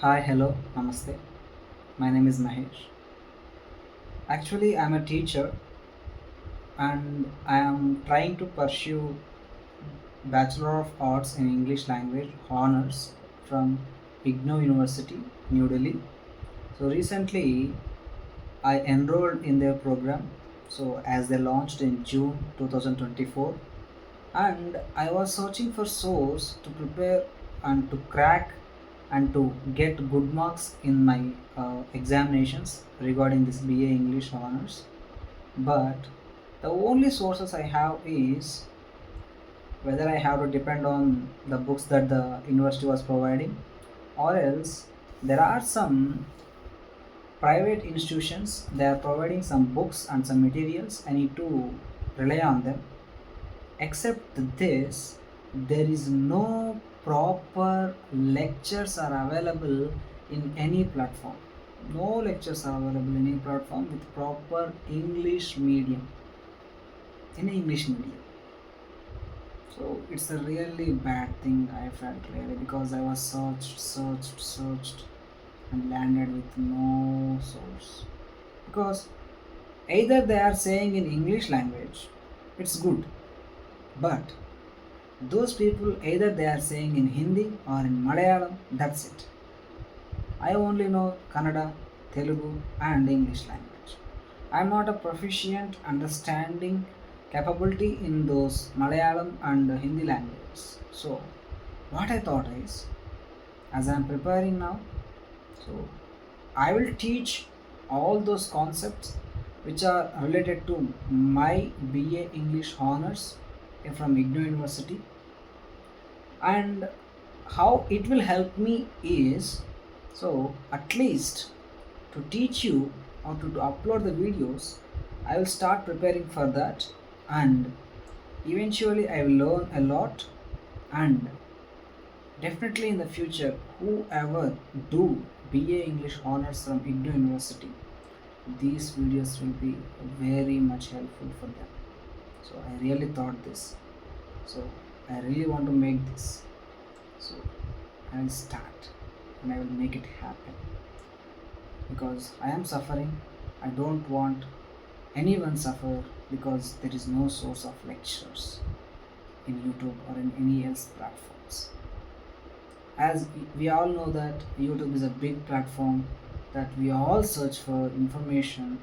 Hi, hello, namaste. My name is Mahesh. Actually, I'm a teacher and I am trying to pursue Bachelor of Arts in English Language honors from IGNOU University, New Delhi. So recently, I enrolled in their program. So as they launched in June 2024, and I was searching for source to prepare and to crack and to get good marks in my examinations regarding this BA English honors. But the only sources I have is whether I have to depend on the books that the university was providing, or else there are some private institutions, they are providing some books and some materials. I need to rely on them. Except this, there is no proper lectures are available in any platform. No lectures are available in any platform with proper English medium, in English medium. So it's a really bad thing I felt really, because I was searched and landed with no source. Because either they are saying in English language, it's good, but those people either they are saying in Hindi or in Malayalam, that's it. I only know Kannada, Telugu and English language. I am not a proficient understanding capability in those Malayalam and Hindi languages. So what I thought is, as I am preparing now, so I will teach all those concepts which are related to my BA English honors from IGNOU University. And how it will help me is, so at least to teach you how to upload the videos, I will start preparing for that, and eventually I will learn a lot. And definitely in the future, whoever do BA English honors from IGNOU University, these videos will be very much helpful for them. So I really thought this. So I really want to make this. So I will start and I will make it happen, because I am suffering. I don't want anyone suffer because there is no source of lectures in YouTube or in any else platforms. As we all know that YouTube is a big platform that we all search for information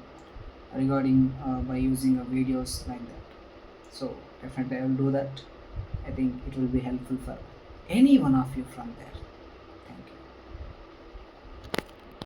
regarding by using videos like that. So definitely I will do that. I think it will be helpful for any one of you from there.